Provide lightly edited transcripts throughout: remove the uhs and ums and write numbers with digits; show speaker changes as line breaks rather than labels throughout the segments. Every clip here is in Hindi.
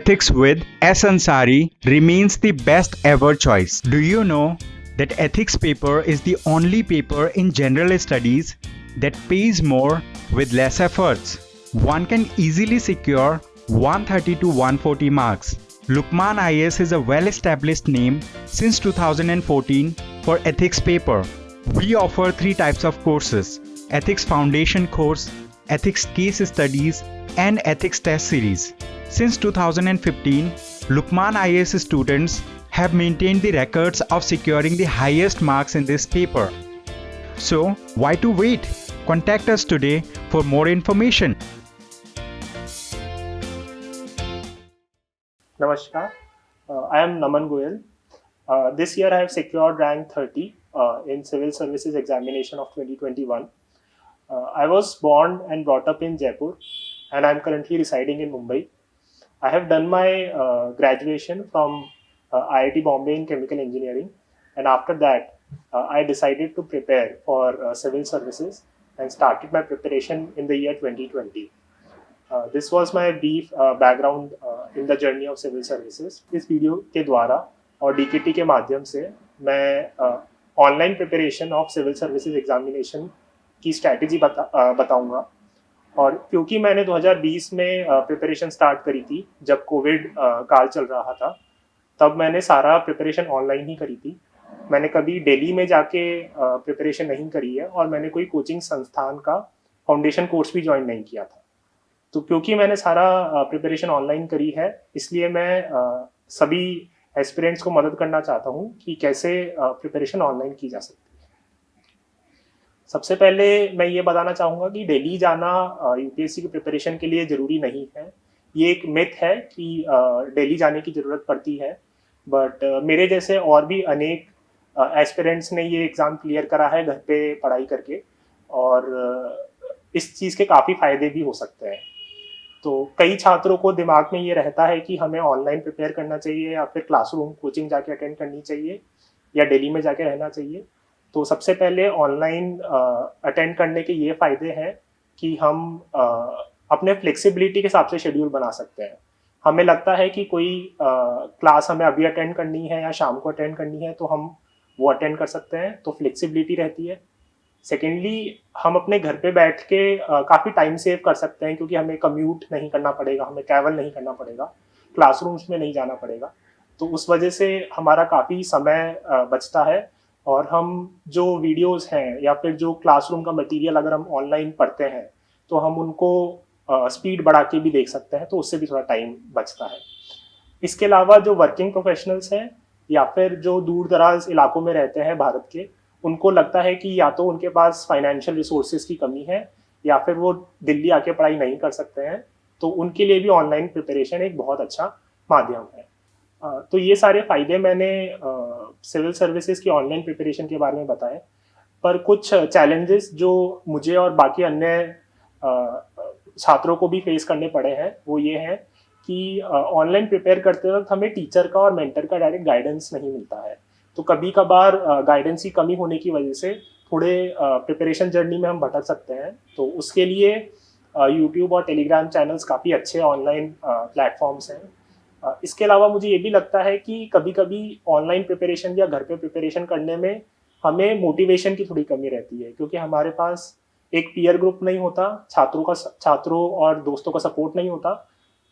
Ethics with S. Ansari remains the best ever choice. Do you know that ethics paper is the only paper in general studies that pays more with less efforts? One can easily secure 130 to 140 marks. Lukman IAS is a well-established name since 2014 for ethics paper. We offer 3 types of courses: Ethics Foundation course, Ethics Case Studies, and Ethics Test Series. Since 2015, Lukman IAS students have maintained the records of securing the highest marks in this paper. So, why to wait? Contact us today for more information.
Namaskar, I am Naman Goyal. This year I have secured rank 30 in Civil Services Examination of 2021. I was born and brought up in Jaipur and I am currently residing in Mumbai. I have done my graduation from IIT Bombay in Chemical Engineering, and after that I decided to prepare for civil services and started my preparation in the year 2020. This was my brief background in the journey of civil services. इस वीडियो के द्वारा और डीकेटी के माध्यम से मैं online preparation of civil services examination की स्ट्रैटेजी बताऊंगा। और क्योंकि मैंने 2020 में प्रिपरेशन स्टार्ट करी थी जब कोविड काल चल रहा था, तब मैंने सारा प्रिपरेशन ऑनलाइन ही करी थी। मैंने कभी दिल्ली में जाके प्रिपरेशन नहीं करी है और मैंने कोई कोचिंग संस्थान का फाउंडेशन कोर्स भी ज्वाइन नहीं किया था। तो क्योंकि मैंने सारा प्रिपरेशन ऑनलाइन करी है, इसलिए मैं सभी एस्पिरेंट्स को मदद करना चाहता हूँ कि कैसे प्रिपरेशन ऑनलाइन की जा सकती है। सबसे पहले मैं ये बताना चाहूँगा कि दिल्ली जाना यूपीएससी की प्रिपरेशन के लिए ज़रूरी नहीं है। ये एक मिथ है कि दिल्ली जाने की ज़रूरत पड़ती है, बट मेरे जैसे और भी अनेक एस्पिरेंट्स ने ये एग्ज़ाम क्लियर करा है घर पे पढ़ाई करके, और इस चीज़ के काफ़ी फ़ायदे भी हो सकते हैं। तो कई छात्रों को दिमाग में ये रहता है कि हमें ऑनलाइन प्रिपेयर करना चाहिए या फिर क्लासरूम कोचिंग जाके अटेंड करनी चाहिए या दिल्ली में जाके रहना चाहिए। तो सबसे पहले ऑनलाइन अटेंड करने के ये फ़ायदे हैं कि हम अपने फ्लेक्सिबिलिटी के हिसाब से शेड्यूल बना सकते हैं। हमें लगता है कि कोई क्लास हमें अभी अटेंड करनी है या शाम को अटेंड करनी है तो हम वो अटेंड कर सकते हैं, तो फ्लेक्सिबिलिटी रहती है। सेकेंडली, हम अपने घर पे बैठ के काफ़ी टाइम सेव कर सकते हैं, क्योंकि हमें कम्यूट नहीं करना पड़ेगा, हमें ट्रैवल नहीं करना पड़ेगा, क्लासरूम्स में नहीं जाना पड़ेगा। तो उस वजह से हमारा काफ़ी समय बचता है, और हम जो वीडियोस हैं या फिर जो क्लासरूम का मटेरियल अगर हम ऑनलाइन पढ़ते हैं तो हम उनको स्पीड बढ़ा के भी देख सकते हैं, तो उससे भी थोड़ा टाइम बचता है। इसके अलावा जो वर्किंग प्रोफेशनल्स हैं या फिर जो दूर दराज इलाकों में रहते हैं भारत के, उनको लगता है कि या तो उनके पास फाइनेंशियल रिसोर्सेज की कमी है या फिर वो दिल्ली आके पढ़ाई नहीं कर सकते हैं, तो उनके लिए भी ऑनलाइन प्रिपरेशन एक बहुत अच्छा माध्यम है। तो ये सारे फ़ायदे मैंने सिविल सर्विसेज की ऑनलाइन प्रिपरेशन के बारे में बताए, पर कुछ चैलेंजेस जो मुझे और बाकी अन्य छात्रों को भी फेस करने पड़े हैं वो ये हैं कि ऑनलाइन प्रिपेयर करते वक्त हमें टीचर का और मेंटर का डायरेक्ट गाइडेंस नहीं मिलता है। तो कभी कभार गाइडेंस की कमी होने की वजह से थोड़े प्रिपरेशन जर्नी में हम भटक सकते हैं। तो उसके लिए यूट्यूब और टेलीग्राम चैनल्स काफ़ी अच्छे ऑनलाइन प्लेटफॉर्म्स हैं। इसके अलावा मुझे ये भी लगता है कि कभी कभी ऑनलाइन प्रिपरेशन या घर पे प्रिपरेशन करने में हमें मोटिवेशन की थोड़ी कमी रहती है, क्योंकि हमारे पास एक पीयर ग्रुप नहीं होता, छात्रों और दोस्तों का सपोर्ट नहीं होता,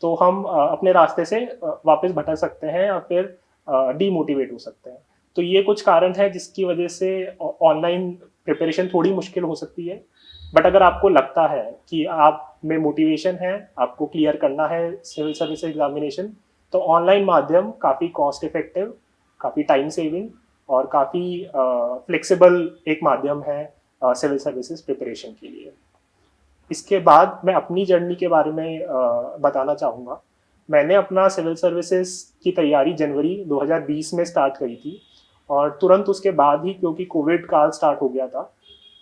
तो हम अपने रास्ते से वापस भटक सकते हैं या फिर डीमोटिवेट हो सकते हैं। तो ये कुछ कारण है जिसकी वजह से ऑनलाइन प्रिपरेशन थोड़ी मुश्किल हो सकती है। बट अगर आपको लगता है कि आप में मोटिवेशन है, आपको क्लियर करना है सिविल सर्विस एग्जामिनेशन, तो ऑनलाइन माध्यम काफ़ी कॉस्ट इफेक्टिव, काफ़ी टाइम सेविंग और काफ़ी फ्लेक्सिबल एक माध्यम है सिविल सर्विसेज प्रिपरेशन के लिए। इसके बाद मैं अपनी जर्नी के बारे में बताना चाहूँगा। मैंने अपना सिविल सर्विसेज की तैयारी जनवरी 2020 में स्टार्ट करी थी, और तुरंत उसके बाद ही क्योंकि कोविड काल स्टार्ट हो गया था,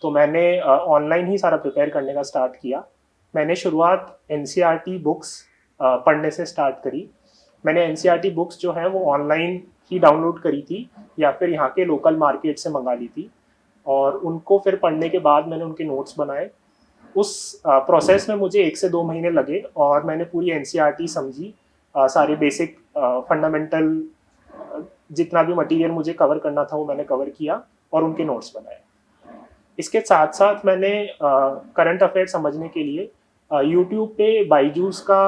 तो मैंने ऑनलाइन ही सारा प्रिपेयर करने का स्टार्ट किया। मैंने शुरुआत एनसीईआरटी बुक्स पढ़ने से स्टार्ट करी। मैंने एनसीईआरटी बुक्स जो हैं वो ऑनलाइन ही डाउनलोड करी थी या फिर यहाँ के लोकल मार्केट से मंगा ली थी, और उनको फिर पढ़ने के बाद मैंने उनके नोट्स बनाए। उस प्रोसेस में मुझे 1 से 2 महीने लगे और मैंने पूरी एनसीईआरटी समझी, सारे बेसिक फंडामेंटल जितना भी मटेरियल मुझे कवर करना था वो मैंने कवर किया और उनके नोट्स बनाए। इसके साथ साथ मैंने करंट अफेयर समझने के लिए यूट्यूब पे बाईजूस का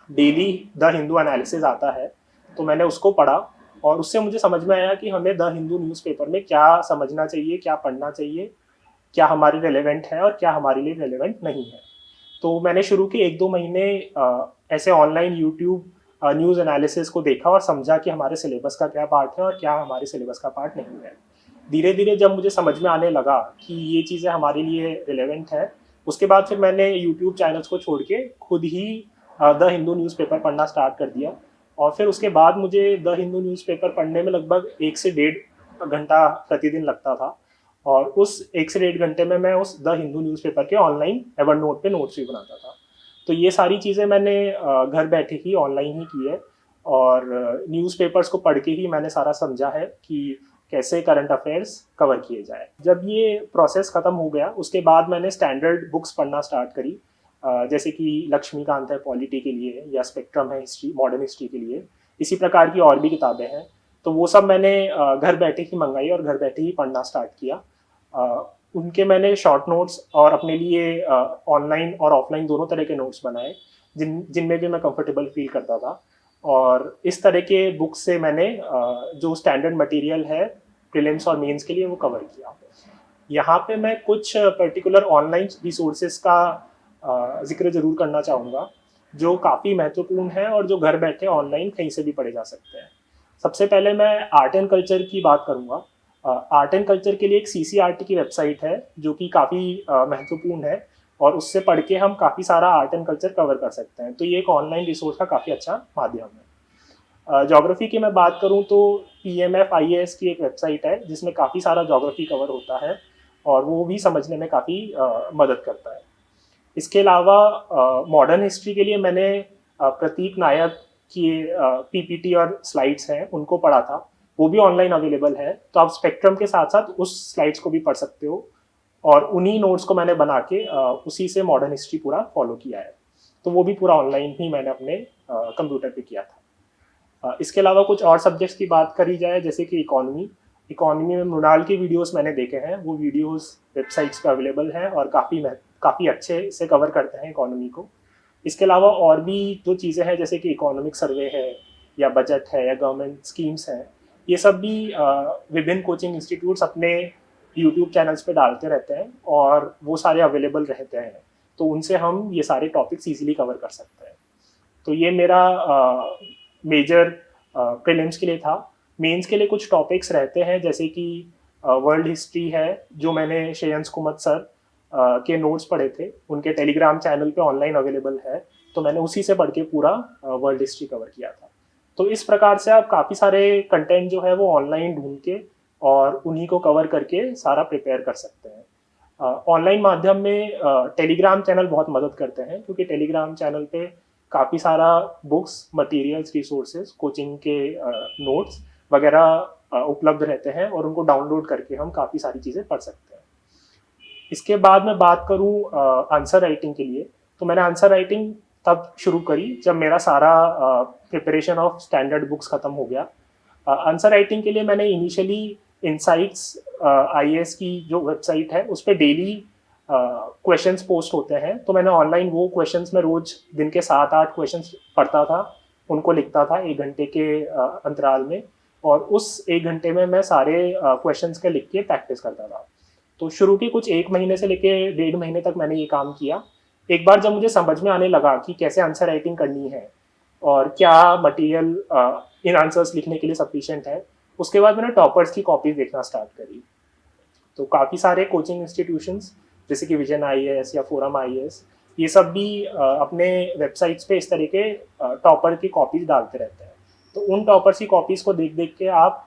डेली द हिंदू एनालिसिस आता है, तो मैंने उसको पढ़ा और उससे मुझे समझ में आया कि हमें द हिंदू न्यूज़पेपर में क्या समझना चाहिए, क्या पढ़ना चाहिए, क्या हमारे रेलेवेंट है और क्या हमारे लिए रेलेवेंट नहीं है। तो मैंने शुरू के 1-2 महीने ऐसे ऑनलाइन यूट्यूब न्यूज़ एनालिसिस को देखा और समझा कि हमारे सिलेबस का क्या पार्ट है और क्या हमारे सिलेबस का पार्ट नहीं है। धीरे धीरे जब मुझे समझ में आने लगा कि ये चीज़ें हमारे लिए रिलेवेंट है, उसके बाद फिर मैंने यूट्यूब चैनल्स को छोड़ के खुद ही द हिंदू न्यूज़पेपर पढ़ना स्टार्ट कर दिया। और फिर उसके बाद मुझे द हिंदू न्यूज़पेपर पढ़ने में लगभग 1 से 1.5 घंटा प्रतिदिन लगता था और उस 1 से 1.5 घंटे में मैं उस द हिंदू न्यूज़पेपर के ऑनलाइन एवरनोट पे नोट्स भी बनाता था। तो ये सारी चीज़ें मैंने घर बैठे ही ऑनलाइन ही की है और न्यूज़पेपर्स को पढ़ के ही मैंने सारा समझा है कि कैसे करंट अफेयर्स कवर किए जाए। जब ये प्रोसेस ख़त्म हो गया उसके बाद मैंने स्टैंडर्ड बुक्स पढ़ना स्टार्ट करी, जैसे कि लक्ष्मीकांत है पॉलिटी के लिए या स्पेक्ट्रम है हिस्ट्री मॉडर्न हिस्ट्री के लिए, इसी प्रकार की और भी किताबें हैं। तो वो सब मैंने घर बैठे ही मंगाई और घर बैठे ही पढ़ना स्टार्ट किया। उनके मैंने शॉर्ट नोट्स और अपने लिए ऑनलाइन और ऑफलाइन दोनों तरह के नोट्स बनाए जिनमें भी मैं कंफर्टेबल फील करता था। और इस तरह के बुक से मैंने जो स्टैंडर्ड मटेरियल है प्रीलिम्स और मेंस के लिए वो कवर किया। यहाँ पे मैं कुछ पर्टिकुलर ऑनलाइन रिसोर्सेज का जिक्र जरूर करना चाहूँगा जो काफ़ी महत्वपूर्ण है और जो घर बैठे ऑनलाइन कहीं से भी पढ़े जा सकते हैं। सबसे पहले मैं आर्ट एंड कल्चर की बात करूँगा। आर्ट एंड कल्चर के लिए एक CCRT की वेबसाइट है जो कि काफ़ी महत्वपूर्ण है और उससे पढ़ के हम काफ़ी सारा आर्ट एंड कल्चर कवर कर सकते हैं। तो ये एक ऑनलाइन रिसोर्स का काफ़ी अच्छा माध्यम है। ज्योग्राफी की मैं बात करूँ तो PMF IAS की एक वेबसाइट है जिसमें काफ़ी सारा ज्योग्राफी कवर होता है और वो भी समझने में काफ़ी मदद करता है। इसके अलावा मॉडर्न हिस्ट्री के लिए मैंने प्रतीक नायक की PPT और स्लाइड्स हैं उनको पढ़ा था, वो भी ऑनलाइन अवेलेबल है। तो आप स्पेक्ट्रम के साथ साथ उस स्लाइड्स को भी पढ़ सकते हो और उन्हीं नोट्स को मैंने बना के उसी से मॉडर्न हिस्ट्री पूरा फॉलो किया है। तो वो भी पूरा ऑनलाइन ही मैंने अपने कंप्यूटर पे किया था। इसके अलावा कुछ और सब्जेक्ट्स की बात करी जाए जैसे कि इकोनॉमी में मृणाल की वीडियोस मैंने देखे हैं, वो वीडियोस वेबसाइट्स पे अवेलेबल हैं और काफ़ी अच्छे से कवर करते हैं इकोनॉमी को। इसके अलावा और भी जो चीज़ें हैं जैसे कि इकोनॉमिक सर्वे है या बजट है या गवर्नमेंट स्कीम्स हैं, ये सब भी विभिन्न कोचिंग इंस्टीट्यूट्स अपने यूट्यूब चैनल्स पे डालते रहते हैं और वो सारे अवेलेबल रहते हैं, तो उनसे हम ये सारे टॉपिक्स ईजिली कवर कर सकते हैं। तो ये मेरा मेजर प्रीलिम्स के लिए था। मेंस के लिए कुछ टॉपिक्स रहते हैं जैसे कि वर्ल्ड हिस्ट्री है जो मैंने श्रेयंस कुमार सर के नोट्स पढ़े थे, उनके टेलीग्राम चैनल पे ऑनलाइन अवेलेबल है, तो मैंने उसी से पढ़ के पूरा वर्ल्ड हिस्ट्री कवर किया था। तो इस प्रकार से आप काफ़ी सारे कंटेंट जो है वो ऑनलाइन ढूंढ के और उन्हीं को कवर करके सारा प्रिपेयर कर सकते हैं। ऑनलाइन माध्यम में टेलीग्राम चैनल बहुत मदद करते हैं क्योंकि टेलीग्राम चैनल पे काफ़ी सारा बुक्स, मटेरियल्स, रिसोर्सेज, कोचिंग के नोट्स वगैरह उपलब्ध रहते हैं और उनको डाउनलोड करके हम काफ़ी सारी चीज़ें पढ़ सकते हैं। इसके बाद मैं बात करूँ आंसर राइटिंग के लिए, तो मैंने आंसर राइटिंग तब शुरू करी जब मेरा सारा प्रिपरेशन ऑफ स्टैंडर्ड बुक्स ख़त्म हो गया। आंसर राइटिंग के लिए मैंने इनिशियली इनसाइट्स IAS की जो वेबसाइट है उस पर डेली क्वेश्चंस पोस्ट होते हैं, तो मैंने ऑनलाइन वो क्वेश्चंस में रोज दिन के 7-8 क्वेश्चंस पढ़ता था, उनको लिखता था 1 घंटे के अंतराल में और उस 1 घंटे में मैं सारे क्वेश्चंस के लिख के प्रैक्टिस करता था। तो शुरू के कुछ 1 महीने से लेके 1.5 महीने तक मैंने ये काम किया। एक बार जब मुझे समझ में आने लगा कि कैसे आंसर राइटिंग करनी है और क्या मटेरियल इन आंसर्स लिखने के लिए सफिशिएंट है, उसके बाद मैंने टॉपर्स की कॉपीज देखना स्टार्ट करी। तो काफ़ी सारे कोचिंग इंस्टीट्यूशंस जैसे कि विजन IAS या फोरम IAS, ये सब भी अपने वेबसाइट्स पे इस तरह के टॉपर की कॉपीज डालते रहते हैं। तो उन टॉपर्स की कॉपीज़ को देख देख के आप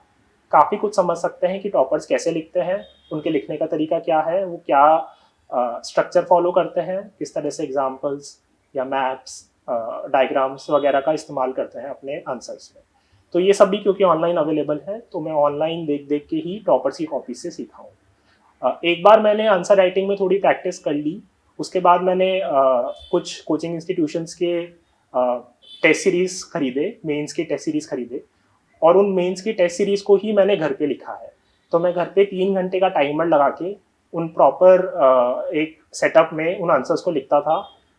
काफ़ी कुछ समझ सकते हैं कि टॉपर्स कैसे लिखते हैं, उनके लिखने का तरीका क्या है, वो क्या स्ट्रक्चर फॉलो करते हैं, किस तरह से एग्जाम्पल्स या मैप्स, डायग्राम्स वगैरह का इस्तेमाल करते हैं अपने आंसर्स में। तो ये सब भी क्योंकि ऑनलाइन अवेलेबल है तो मैं ऑनलाइन देख देख के ही टॉपर्स की कॉपी से सीखा हूँ। एक बार मैंने आंसर राइटिंग में थोड़ी प्रैक्टिस कर ली, उसके बाद मैंने कुछ कोचिंग इंस्टीट्यूशंस के टेस्ट सीरीज़ खरीदे, मेंस की टेस्ट सीरीज़ खरीदे और उन मेंस की टेस्ट सीरीज़ को ही मैंने घर पे लिखा है। तो मैं घर पे 3 घंटे का टाइमर लगा के उन प्रॉपर एक सेटअप में उन आंसर्स को लिखता था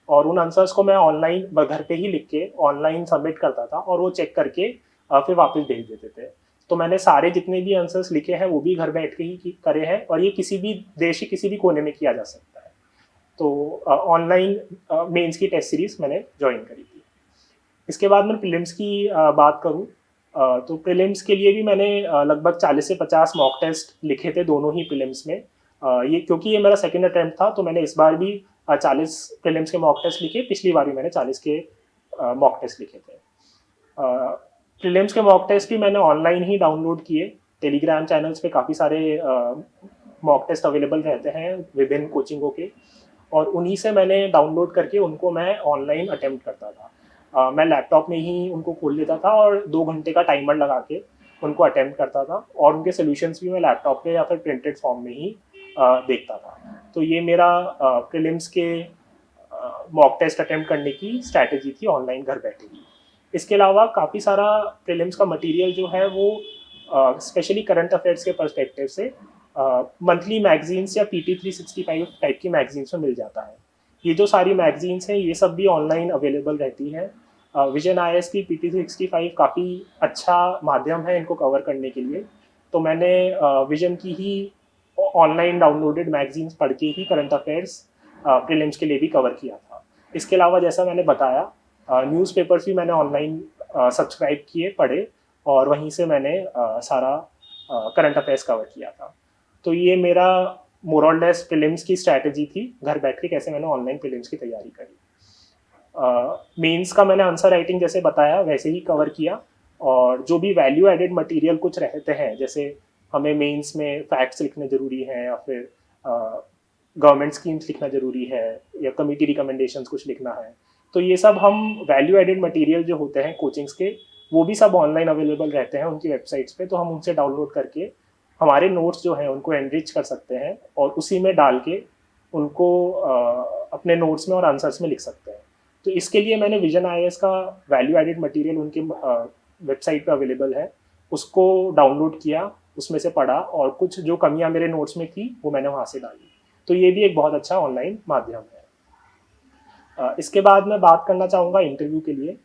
और उन आंसर्स को मैं ऑनलाइन घर पे ही लिख के ऑनलाइन सबमिट करता था और वो चेक करके फिर वापस भेज देते थे। तो मैंने सारे जितने भी आंसर्स लिखे हैं वो भी घर बैठ के ही करे हैं और ये किसी भी देश के किसी भी कोने में किया जा सकता है। तो ऑनलाइन मेंस की टेस्ट सीरीज़ मैंने ज्वाइन करी थी। इसके बाद मैं प्रीलिम्स की बात करूँ तो प्रीलिम्स के लिए भी मैंने लगभग 40 से 50 मॉक टेस्ट लिखे थे दोनों ही प्रीलिम्स में। ये क्योंकि ये मेरा सेकंड अटेम्प्ट था तो मैंने इस बार भी 40 प्रीलिम्स के मॉक टेस्ट लिखे, पिछली बार भी मैंने 40 के मॉक टेस्ट लिखे थे। प्रीलिम्स के मॉक टेस्ट भी मैंने ऑनलाइन ही डाउनलोड किए। टेलीग्राम चैनल्स पे काफ़ी सारे मॉक टेस्ट अवेलेबल रहते हैं विभिन्न कोचिंगों के और उन्हीं से मैंने डाउनलोड करके उनको मैं ऑनलाइन अटेम्प्ट करता था। मैं लैपटॉप में ही उनको खोल लेता था और 2 घंटे का टाइमर लगा के उनको अटेम्प्ट करता था और उनके सोल्यूशंस भी मैं लैपटॉप पे या फिर प्रिंटेड फॉर्म में ही देखता था। तो ये मेरा प्रीलिम्स के मॉक टेस्ट अटेम्प्ट करने की स्ट्रैटेजी थी ऑनलाइन घर बैठे ही। इसके अलावा काफ़ी सारा प्रीलिम्स का मटेरियल जो है वो स्पेशली करंट अफेयर्स के पर्सपेक्टिव से मंथली मैगजीन्स या PT 365 टाइप की मैगजीन्स में मिल जाता है। ये जो सारी मैगजीन्स हैं ये सब भी ऑनलाइन अवेलेबल रहती हैं। विजन IAS की PT 365 काफ़ी अच्छा माध्यम है इनको कवर करने के लिए। तो मैंने विजन की ही ऑनलाइन डाउनलोडेड मैगजीन्स पढ़ के ही करंट अफेयर्स प्रीलिम्स के लिए भी कवर किया था। इसके अलावा जैसा मैंने बताया न्यूज़पेपर्स भी मैंने ऑनलाइन सब्सक्राइब किए, पढ़े और वहीं से मैंने सारा करंट अफेयर्स कवर किया था। तो ये मेरा मोर और लेस प्रीलिम्स की स्ट्रैटेजी थी, घर बैठ के कैसे मैंने ऑनलाइन प्रीलिम्स की तैयारी करी। मेंस का मैंने आंसर राइटिंग जैसे बताया वैसे ही कवर किया और जो भी वैल्यू एडेड मटेरियल कुछ रहते हैं, जैसे हमें मेंस में फैक्ट्स लिखने ज़रूरी हैं या फिर गवर्नमेंट स्कीम्स लिखना ज़रूरी है या कमेटी रिकमेंडेशंस कुछ लिखना है, तो ये सब हम वैल्यू एडेड मटेरियल जो होते हैं कोचिंग्स के वो भी सब ऑनलाइन अवेलेबल रहते हैं उनकी वेबसाइट्स पे। तो हम उनसे डाउनलोड करके हमारे नोट्स जो हैं उनको एनरिच कर सकते हैं और उसी में डाल के उनको अपने नोट्स में और आंसर्स में लिख सकते हैं। तो इसके लिए मैंने विजन IAS का वैल्यू एडेड मटेरियल उनके वेबसाइट पे अवेलेबल है, उसको डाउनलोड किया, उसमें से पढ़ा और कुछ जो कमियां मेरे नोट्स में थी वो मैंने वहाँ से डाली। तो ये भी एक बहुत अच्छा ऑनलाइन माध्यम है। इसके बाद मैं बात करना चाहूँगा इंटरव्यू के लिए।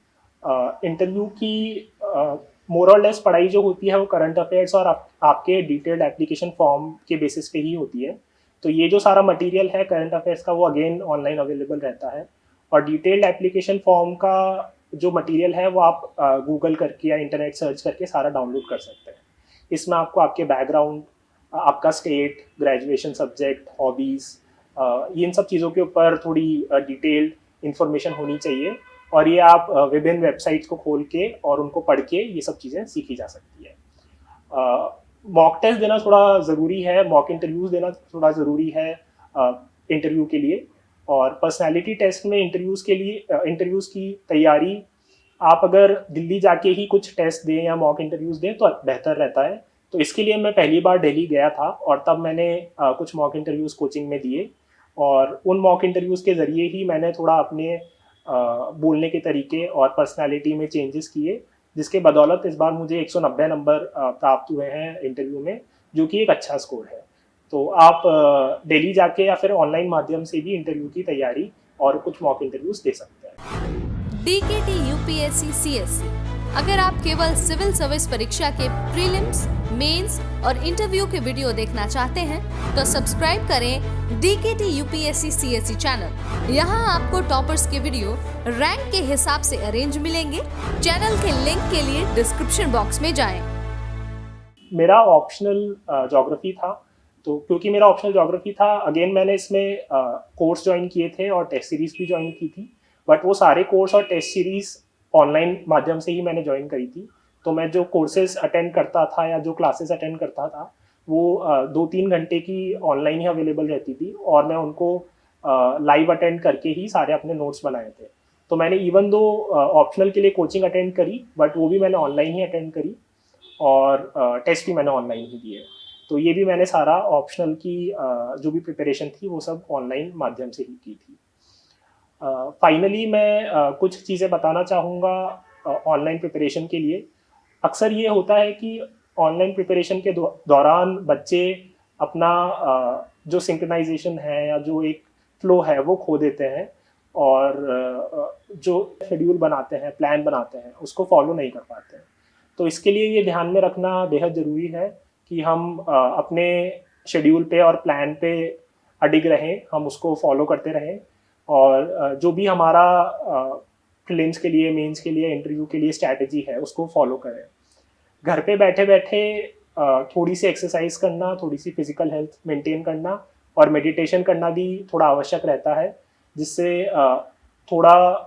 इंटरव्यू की मोर और लेस पढ़ाई जो होती है वो करंट अफेयर्स और आपके डिटेल्ड एप्लीकेशन फॉर्म के बेसिस पे ही होती है। तो ये जो सारा मटेरियल है करंट अफेयर्स का वो अगेन ऑनलाइन अवेलेबल रहता है और डिटेल्ड एप्लीकेशन फॉर्म का जो मटेरियल है वो आप गूगल करके या इंटरनेट सर्च करके सारा डाउनलोड कर सकते हैं। इसमें आपको आपके बैकग्राउंड, आपका स्टेट, ग्रेजुएशन सब्जेक्ट, हॉबीज़, इन सब चीज़ों के ऊपर थोड़ी डिटेल्ड इंफॉर्मेशन होनी चाहिए और ये आप विभिन्न वेबसाइट्स को खोल के और उनको पढ़ के ये सब चीज़ें सीखी जा सकती है। मॉक टेस्ट देना थोड़ा ज़रूरी है, मॉक इंटरव्यूज़ देना थोड़ा ज़रूरी है इंटरव्यू के लिए। और पर्सनालिटी टेस्ट में इंटरव्यूज़ की तैयारी आप अगर दिल्ली जाके ही कुछ टेस्ट दें या मॉक इंटरव्यूज़ दें तो बेहतर रहता है। तो इसके लिए मैं पहली बार दिल्ली गया था और तब मैंने कुछ मॉक इंटरव्यूज़ कोचिंग में दिए और उन मॉक इंटरव्यूज़ के ज़रिए ही मैंने थोड़ा अपने बोलने के तरीके और पर्सनालिटी में चेंजेस किए, जिसके बदौलत इस बार मुझे 190 नंबर प्राप्त हुए हैं इंटरव्यू में, जो कि एक अच्छा स्कोर है। तो आप दिल्ली जाके या फिर ऑनलाइन माध्यम से भी इंटरव्यू की तैयारी और कुछ मॉक इंटरव्यूज़ दे सकते हैं।
DKT UPSC CSC। अगर आप केवल सिविल सर्विस परीक्षा के प्रीलिम्स, मेंस और इंटरव्यू के वीडियो देखना चाहते हैं तो सब्सक्राइब करें DKT UPSC CSC चैनल। यहाँ आपको टॉपर्स के वीडियो रैंक के हिसाब से अरेंज मिलेंगे। चैनल के लिंक के लिए डिस्क्रिप्शन बॉक्स में जाएं।
मेरा ऑप्शनल ज्योग्राफी था, तो क्योंकि मेरा ऑप्शनल ज्योग्राफी था अगेन मैंने इसमें कोर्स ज्वाइन किए थे और टेस्ट सीरीज़ भी ज्वाइन की थी, बट वो सारे कोर्स और टेस्ट सीरीज़ ऑनलाइन माध्यम से ही मैंने ज्वाइन करी थी। तो मैं जो कोर्सेज अटेंड करता था या जो क्लासेस अटेंड करता था वो 2-3 घंटे की ऑनलाइन ही अवेलेबल रहती थी और मैं उनको लाइव अटेंड करके ही सारे अपने नोट्स बनाए थे। तो मैंने इवन दो ऑप्शनल के लिए कोचिंग अटेंड करी, बट वो भी मैंने ऑनलाइन ही अटेंड करी और टेस्ट भी मैंने ऑनलाइन ही दिए। तो ये भी मैंने सारा ऑप्शनल की जो भी प्रिपरेशन थी वो सब ऑनलाइन माध्यम से ही की थी। फाइनली मैं कुछ चीज़ें बताना चाहूँगा ऑनलाइन प्रिपरेशन के लिए। अक्सर ये होता है कि ऑनलाइन प्रिपरेशन के दौरान बच्चे अपना जो सिंक्रोनाइजेशन है या जो एक फ्लो है वो खो देते हैं और जो शेड्यूल बनाते हैं, प्लान बनाते हैं, उसको फॉलो नहीं कर पाते हैं। तो इसके लिए ये ध्यान में रखना बेहद ज़रूरी है कि हम अपने शेड्यूल पे और प्लान पे अडिग रहें, हम उसको फॉलो करते रहें और जो भी हमारा प्रीलिम्स के लिए, मेंस के लिए, इंटरव्यू के लिए स्ट्रैटेजी है उसको फॉलो करें। घर पे बैठे बैठे थोड़ी सी एक्सरसाइज करना, थोड़ी सी फिजिकल हेल्थ मेंटेन करना और मेडिटेशन करना भी थोड़ा आवश्यक रहता है, जिससे थोड़ा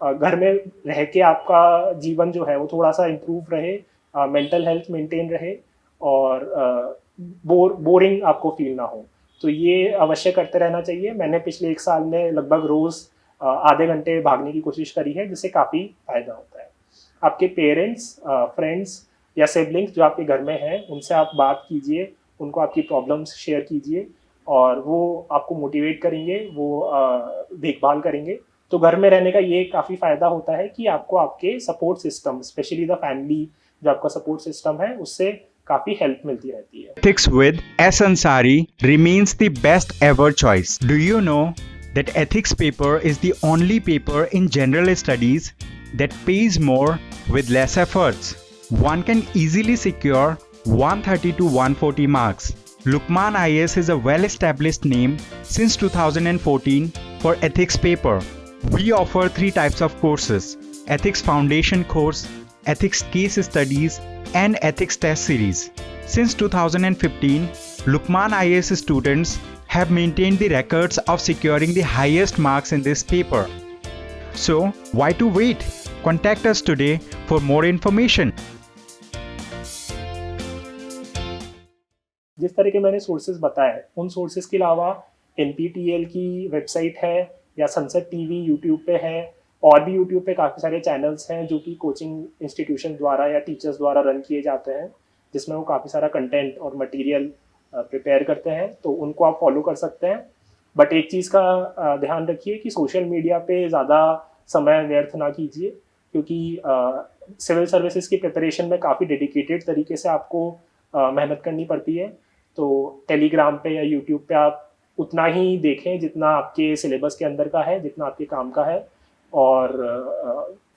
घर में रह के आपका जीवन जो है वो थोड़ा सा इम्प्रूव रहे, मेंटल हेल्थ मेंटेन रहे और बोरिंग आपको फील ना हो। तो ये अवश्य करते रहना चाहिए। मैंने पिछले 1 साल में लगभग रोज़ आधे घंटे भागने की कोशिश करी है, जिससे काफ़ी फ़ायदा होता है। आपके पेरेंट्स, फ्रेंड्स या सिबलिंग्स जो आपके घर में हैं, उनसे आप बात कीजिए, उनको आपकी प्रॉब्लम्स शेयर कीजिए और वो आपको मोटिवेट करेंगे, वो देखभाल करेंगे। तो घर में रहने का ये काफ़ी फ़ायदा होता है कि आपको आपके support system, specially the family, जो आपका सपोर्ट सिस्टम है, उससे काफ़ी हेल्प मिलती रहती है।
Ethics with S. Ansari remains the best ever choice. Do you know that ethics paper is the only paper in general studies that pays more with less efforts? One can easily secure 130 to 140 marks. Lukman IAS is a well-established name since 2014 for ethics paper. We offer 3 types of courses: Ethics Foundation course, Ethics Case Studies, and Ethics Test Series. Since 2015, Lukman IAS students have maintained the records of securing the highest marks in this paper. So, why to wait? Contact us today for more information.
जिस तरह के मैंने सोर्सेज बताए, उन सोर्सेज के अलावा NPTEL की वेबसाइट है या संसद टीवी यूट्यूब पे है, और भी यूट्यूब पे काफ़ी सारे चैनल्स हैं जो कि कोचिंग इंस्टीट्यूशन द्वारा या टीचर्स द्वारा रन किए जाते हैं, जिसमें वो काफ़ी सारा कंटेंट और मटेरियल प्रिपेयर करते हैं, तो उनको आप फॉलो कर सकते हैं। बट एक चीज़ का ध्यान रखिए कि सोशल मीडिया पे ज़्यादा समय व्यर्थ ना कीजिए, क्योंकि सिविल सर्विसेज की प्रिपरेशन में काफ़ी डेडिकेटेड तरीके से आपको मेहनत करनी पड़ती है। तो टेलीग्राम पे या यूट्यूब पे आप उतना ही देखें जितना आपके सिलेबस के अंदर का है, जितना आपके काम का है, और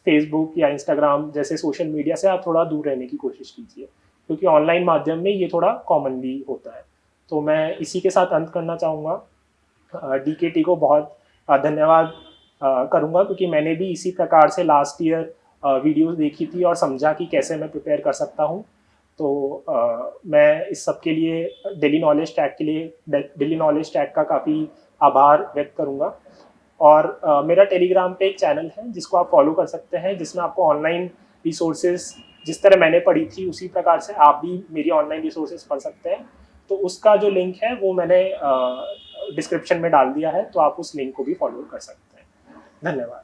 फेसबुक या इंस्टाग्राम जैसे सोशल मीडिया से आप थोड़ा दूर रहने की कोशिश कीजिए, क्योंकि ऑनलाइन माध्यम में ये थोड़ा कॉमनली होता है। तो मैं इसी के साथ अंत करना चाहूँगा। DKT को बहुत धन्यवाद करूँगा, क्योंकि मैंने भी इसी प्रकार से लास्ट ईयर वीडियोस देखी थी और समझा कि कैसे मैं प्रिपेयर कर सकता हूँ। तो मैं इस सब के लिए डेली नॉलेज टैग का काफ़ी आभार व्यक्त करूँगा। और मेरा टेलीग्राम पे एक चैनल है जिसको आप फॉलो कर सकते हैं, जिसमें आपको ऑनलाइन रिसोर्सेज जिस तरह मैंने पढ़ी थी उसी प्रकार से आप भी मेरी ऑनलाइन रिसोर्सेज पढ़ सकते हैं। तो उसका जो लिंक है वो मैंने डिस्क्रिप्शन में डाल दिया है, तो आप उस लिंक को भी फॉलो कर सकते हैं। धन्यवाद।